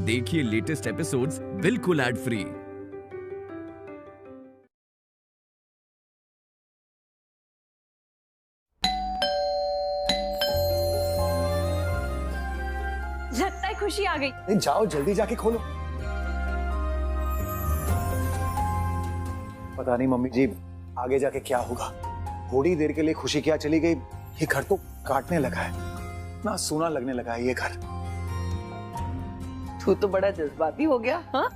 देखिए latest episodes बिल्कुल ad free. लगता है खुशी आ गई। नहीं, जाओ जल्दी जाके खोलो। पता नहीं मम्मी जी आगे जाके क्या होगा। थोड़ी देर के लिए खुशी क्या चली गई, ये घर तो काटने लगा है ना, सूना लगने लगा है ये घर। तू तो बड़ा जज्बाती हो गया। हाँ?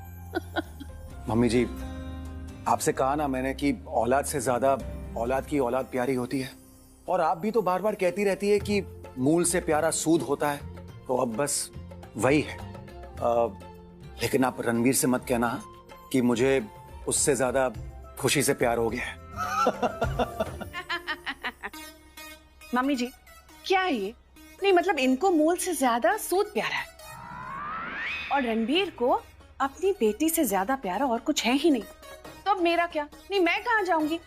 मम्मी जी आपसे कहा ना मैंने कि औलाद से ज्यादा औलाद की औलाद प्यारी होती है, और आप भी तो बार बार कहती रहती है कि मूल से प्यारा सूद होता है, तो अब बस वही है। लेकिन आप रणवीर से मत कहना कि मुझे उससे ज्यादा खुशी से प्यार हो गया है। मम्मी जी क्या है ये? नहीं मतलब इनको मूल से ज्यादा सूद प्यारा है और रणबीर को अपनी बेटी से ज्यादा प्यारा और कुछ है ही नहीं। तो अब मेरा क्या? नहीं मैं कहाँ जाऊंगी?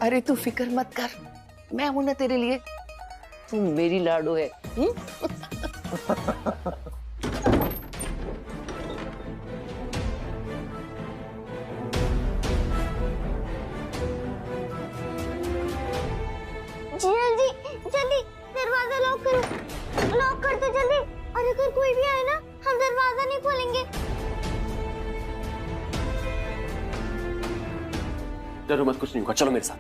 अरे तू फिक्र मत कर, मैं हूं ना तेरे लिए। तू मेरी लाडो है। जल्दी जल्दी दरवाजा लॉक करो, लॉक कर दो जल्दी। और अगर कोई भी आए ना हम दरवाजा नहीं खोलेंगे। डरो मत, कुछ नहीं होगा, चलो मेरे साथ।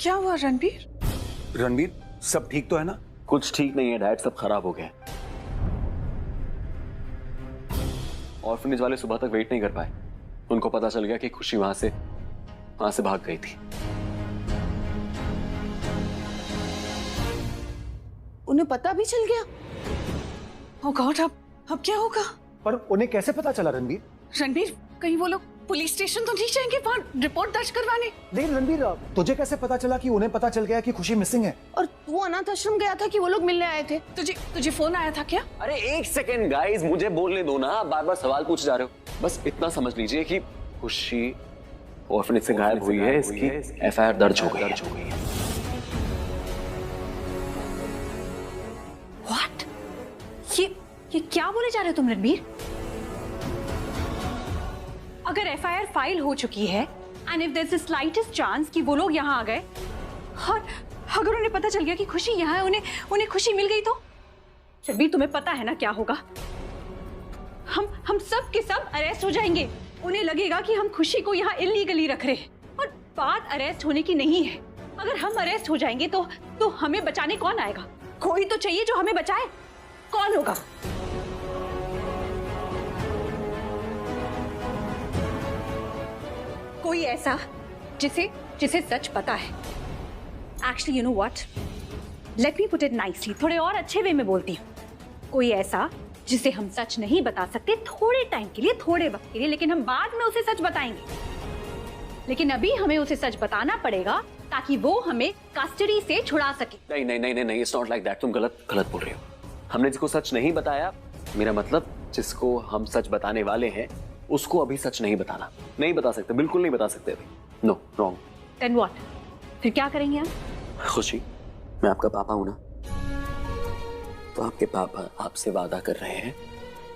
क्या हुआ रणबीर? रणबीर सब ठीक तो है ना? कुछ ठीक नहीं है डैड, सब खराब हो गया। ऑर्फनेज वाले सुबह तक वेट नहीं कर पाए, उनको पता चल गया कि खुशी वहां से भाग गई थी। उन्हें पता भी चल गया? ओह गॉड, अब क्या होगा? पर उन्हें कैसे पता चला रणबीर? रणबीर कहीं वो लोग पुलिस स्टेशन तो नहीं जाएंगे वहां रिपोर्ट दर्ज करवाने? नहीं रणबीर, तुझे कैसे पता चला कि उन्हें पता चल गया कि खुशी मिसिंग है? और तू अनाथ आश्रम गया था कि वो लोग मिलने आए थे? तुझे फोन आया था क्या? अरे एक सेकेंड गाइस, मुझे बोलने दो ना, बार बार सवाल पूछे जा रहे हो। बस इतना समझ लीजिए कि खुशी ऑर्फनेज से गायब हुई है, इसकी एफआईआर दर्ज हो गई है। व्हाट? ये क्या बोले जा रहे हो तुम रणबीर? अगर एफआईआर फाइल हो चुकी है and if there is the slightest chance कि वो लोग यहाँ आ गए और अगर उन्हें पता चल गया कि खुशी यहाँ है, उन्हें खुशी मिल गई तो रणबीर तुम्हें पता है ना क्या होगा? हम सब के सब अरेस्ट हो जाएंगे। उन्हें लगेगा कि हम खुशी को यहाँ इल्लीगली रख रहे हैं और बात अरेस्ट होने की नहीं है। अगर हम अरेस्ट हो जाएंगे तो हमें बचाने कौन आएगा? कोई तो चाहिए जो हमें बचाए। कौन होगा? कोई ऐसा जिसे सच पता है। Actually you know what, let me put it nicely, थोड़े और अच्छे वे में बोलती हूँ। कोई ऐसा जिसे हम सच नहीं बता सकते थोड़े टाइम के लिए, थोड़े वक्त के लिए, लेकिन हम बाद में उसे सच बताएंगे। लेकिन अभी हमें उसे सच बताना पड़ेगा ताकि वो हमें कस्टडी से छुड़ा सके। नहीं, इट्स नॉट लाइक दैट। तुम गलत बोल रहे हो। हमने जिसको सच नहीं बताया, मेरा मतलब जिसको हम सच बताने वाले हैं उसको अभी सच नहीं बताना। नहीं बता सकते, बिल्कुल नहीं बता सकते अभी। No, wrong. Then what? फिर क्या करेंगे हम? खुशी, मैं आपका पापा हूं ना, तो आपके पापा आपसे वादा कर रहे हैं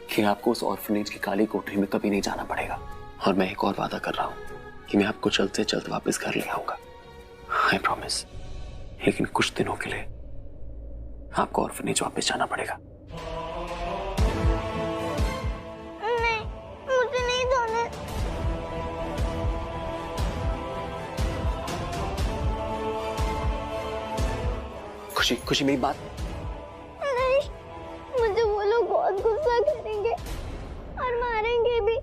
कि आपको उस ऑर्फनेज की काली कोठरी में कभी नहीं जाना पड़ेगा। और मैं एक और वादा कर रहा हूं कि मैं आपको जल्द से जल्द वापस घर ले आऊंगा। I promise. लेकिन कुछ दिनों के लिए आपको ऑर्फनेज वापस जाना पड़ेगा। नहीं मुझे नहीं जाना। खुशी मेरी बात। नहीं, मुझे वो लोग बहुत गुस्सा करेंगे और मारेंगे भी।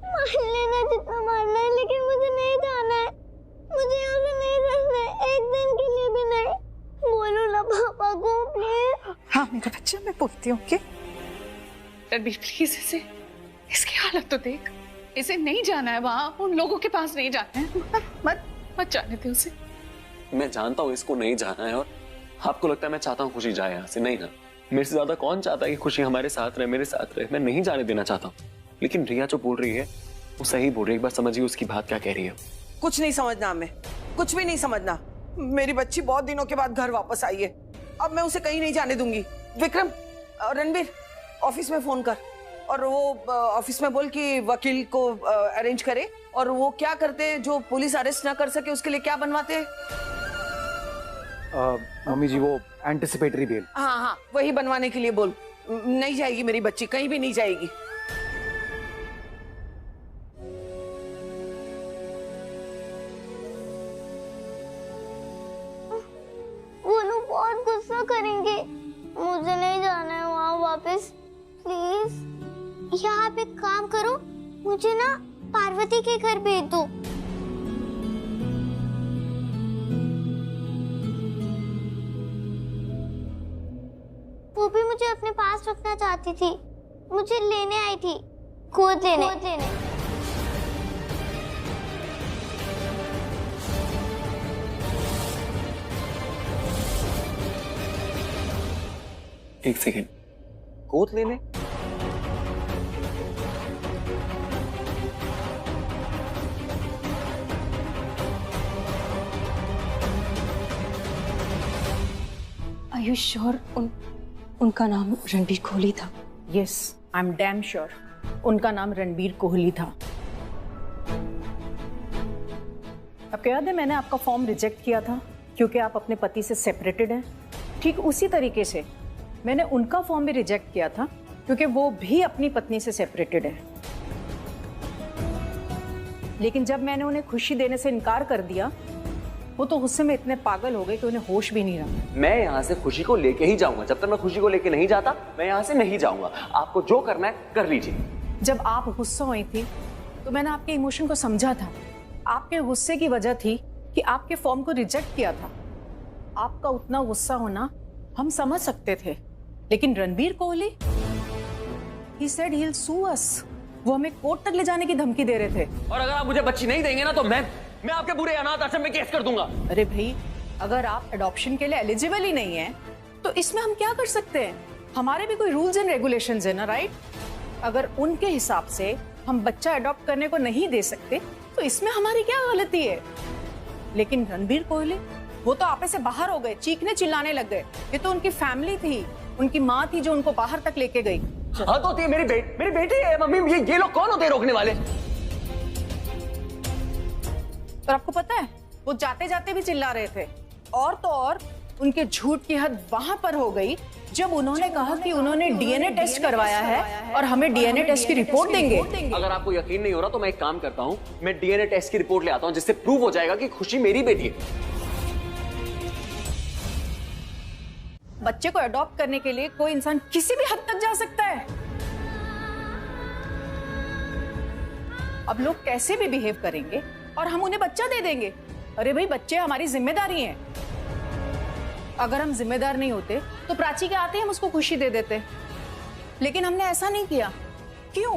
मार लेना जितना मारना है, लेकिन मुझे नहीं जाना है। मुझे यहाँ से नहीं रहना है, एक दिन के लिए भी नहीं। बोलो ना पापा को प्लीज। हाँ मेरा बच्चा, मैं बोलती हूँ कि रणबीर प्लीज इसकी हालत तो देख। इसे नहीं जाना है वहां, उन लोगों के पास नहीं जाना है। मत जाने दे उसे। मैं जानता हूँ इसको नहीं जाना है, और आपको लगता है मैं चाहता हूँ खुशी जाए यहाँ से। नहीं ना, मेरे से ज्यादा कौन चाहता है कि खुशी हमारे साथ रहे, मेरे साथ रहे। मैं नहीं जाने देना चाहता हूँ। लेकिन रिया जो बोल रही है वो सही बोल रही है, एक बार समझिए उसकी बात क्या कह रही है। कुछ नहीं समझना हमें, कुछ भी नहीं समझना। मेरी बच्ची बहुत दिनों के बाद घर वापस आई है, अब मैं उसे कहीं नहीं जाने दूंगी। विक्रम, रणबीर, ऑफिस में फोन कर और वो ऑफिस में बोल कि वकील को अरेंज करे। और वो क्या करते हैं जो पुलिस अरेस्ट ना कर सके, उसके लिए क्या बनवाते हैं? मम्मी जी वो एंटिसिपेटरी बेल। हाँ हाँ, वही बनवाने के लिए बोल। नहीं जाएगी मेरी बच्ची, कहीं भी नहीं जाएगी। वो लोग बहुत गुस्सा करेंगे, मुझे नहीं जाना है वहाँ वापस, प्लीज। या आप एक काम करो, मुझे ना पार्वती के घर भेज दो। वो भी मुझे अपने पास रखना चाहती थी, मुझे लेने आई थी, गोद लेने। एक सेकेंड, गोद लेने? Are you sure उनका नाम रणबीर कोहली था? Yes, I am damn sure उनका नाम रणबीर कोहली था। आपको याद है मैंने आपका फॉर्म रिजेक्ट किया था क्योंकि आप अपने पति से सेपरेटेड हैं? ठीक उसी तरीके से मैंने उनका फॉर्म भी रिजेक्ट किया था क्योंकि वो भी अपनी पत्नी से सेपरेटेड है। लेकिन जब मैंने उन्हें खुशी देने से इनकार कर दिया, वो तो गुस्से में इतने पागल हो गए कि उन्हें होश भी नहीं रहा। मैं यहाँ से खुशी को लेके ही जाऊंगा, जब तक मैं खुशी को लेके नहीं जाता मैं यहाँ से नहीं जाऊंगा। आपको जो करना है कर लीजिए। जब आप गुस्सा हुई थी तो मैंने आपके इमोशन को समझा था। आपके गुस्से की वजह थी कि आपके फॉर्म को रिजेक्ट किया था। आपका उतना गुस्सा होना हम समझ सकते थे, लेकिन Ranbir Kohli, he said he'll sue us। वो हमें कोर्ट तक ले जाने की धमकी दे रहे थे। और अगर आप मुझे बच्ची नहीं देंगे ना तो मैं आपके पूरे अनाथ आश्रम में केस कर दूंगा। अरे भाई, अगर आप अडॉप्शन के लिए एलिजिबल ही नहीं है तो इसमें हम क्या कर सकते हैं? हमारे भी कोई रूल्स एंड रेगुलेशंस है ना, राइट? अगर उनके हिसाब से हम बच्चा अडॉप्ट करने को नहीं दे सकते तो इसमें हमारी क्या गलती है? लेकिन रणबीर कोहली, वो तो आपे से बाहर हो गए, चीखने चिल्लाने लग गए। ये तो उनकी फैमिली थी, उनकी माँ थी जो उनको बाहर तक लेके गई। हाँ तो होती है, मेरी बेटी है मम्मी। ये लोग कौन होते हैं रोकने वाले? और आपको पता है वो जाते जाते भी चिल्ला रहे थे। और तो और उनके झूठ की हद वहां पर हो गई जब उन्होंने कहा कि उन्होंने डीएनए टेस्ट करवाया है और हमें डीएनए टेस्ट की रिपोर्ट देंगे। अगर आपको यकीन नहीं हो रहा तो मैं एक काम करता हूँ, मैं डीएनए टेस्ट की रिपोर्ट ले आता हूँ जिससे प्रूव हो जाएगा कि खुशी मेरी बेटी है। बच्चे को अडॉप्ट करने के लिए कोई इंसान किसी भी हद तक जा सकता है। अब लोग कैसे भी बिहेव करेंगे और हम उन्हें बच्चा दे देंगे। अरे भाई, बच्चे हमारी जिम्मेदारी हैं। अगर हम जिम्मेदार नहीं होते तो प्राची के आते ही हम उसको खुशी दे देते, लेकिन हमने ऐसा नहीं किया। क्यों?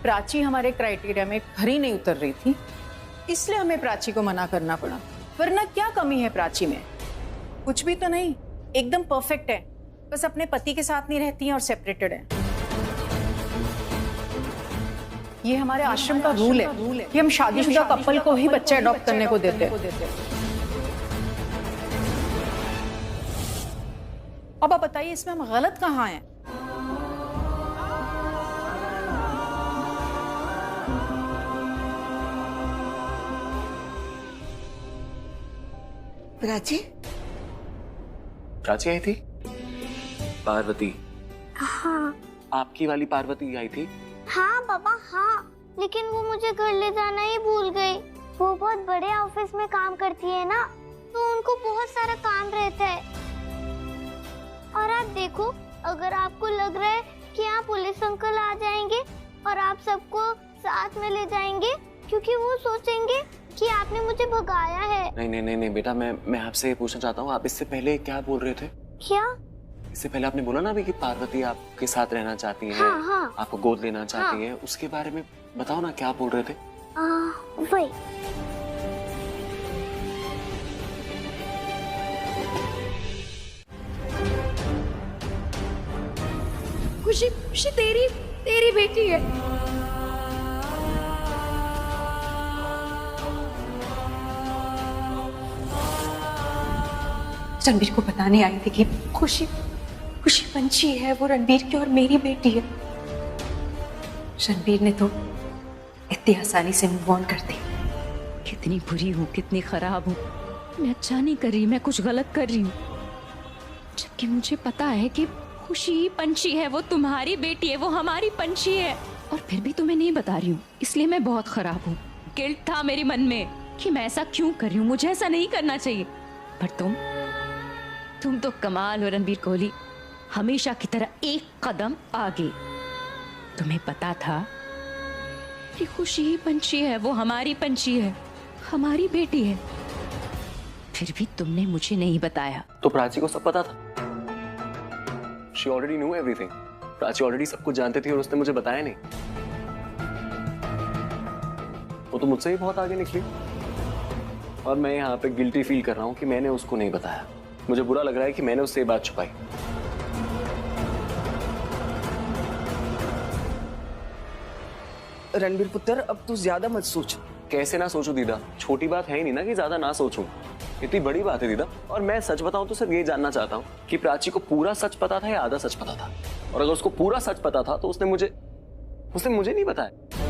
प्राची हमारे क्राइटेरिया में खरी नहीं उतर रही थी, इसलिए हमें प्राची को मना करना पड़ा। वरना क्या कमी है प्राची में? कुछ भी तो नहीं, एकदम परफेक्ट है। बस अपने पति के साथ नहीं रहती हैं और सेपरेटेड है। ये हमारे आश्रम का रूल है कि हम शादीशुदा कपल को ही बच्चे अडॉप्ट करने को देते हैं। अब आप बताइए इसमें हम गलत कहाँ हैं? प्राची? प्राची आई थी? पार्वती? हाँ। आपकी वाली पार्वती आई थी? हाँ पापा, हाँ, लेकिन वो मुझे घर ले जाना ही भूल गई। वो बहुत बड़े ऑफिस में काम करती है ना, तो उनको बहुत सारा काम रहता है। और आप देखो, अगर आपको लग रहा है कि यहाँ पुलिस अंकल आ जाएंगे और आप सबको साथ में ले जाएंगे, क्योंकि वो सोचेंगे कि आपने मुझे भगाया है। नहीं बेटा, मैं आपसे ये पूछना चाहता हूँ, आप इससे पहले क्या बोल रहे थे? क्या? इससे पहले आपने बोला ना अभी कि पार्वती आपके साथ रहना चाहती है। हाँ। आपको गोद लेना चाहती है, उसके बारे में बताओ ना, क्या बोल रहे थे? वही। खुशी तेरी बेटी है। रणबीर को बताने आई थी कि खुशी खुशी पंछी है, वो रणबीर की और मेरी बेटी है। रणबीर ने तो इतनी आसानी से मूव ऑन कर दी। कितनी बुरी हूँ, कितनी खराब हूँ। मैं अच्छा नहीं कर रही, मैं कुछ गलत कर रही हूँ, जबकि मुझे पता है कि खुशी ही पंछी है, वो तुम्हारी बेटी है, वो हमारी पंछी है, और फिर भी तुम्हें नहीं बता रही हूँ। इसलिए मैं बहुत खराब हूँ। गिल्ट था मेरे मन में कि मैं ऐसा क्यों कर रही हूँ, मुझे ऐसा नहीं करना चाहिए। पर तुम तो कमाल हो रणबीर कोहली, हमेशा की तरह एक कदम आगे। तुम्हें पता था कि खुशी ही पंछी है, वो हमारी पंछी है, हमारी बेटी है, फिर भी तुमने मुझे नहीं बताया। तो प्राची को सब पता था। She already knew everything. Prachi already सब कुछ जानती थी और उसने मुझे बताया नहीं। वो तो मुझसे ही बहुत आगे निकली और मैं यहाँ पे गिल्टी फील कर रहा हूँ कि मैंने उसको नहीं बताया। मुझे बुरा लग रहा है कि मैंने उससे ये बात छुपाई। रणबीर पुत्र, अब तू ज्यादा मत सोच। कैसे ना सोचूं दीदा, छोटी बात है ही नहीं ना कि ज्यादा ना सोचूं। इतनी बड़ी बात है दीदा। और मैं सच बताऊं तो सिर्फ ये जानना चाहता हूँ कि प्राची को पूरा सच पता था या आधा सच पता था। और अगर उसको पूरा सच पता था तो उसने मुझे नहीं बताया।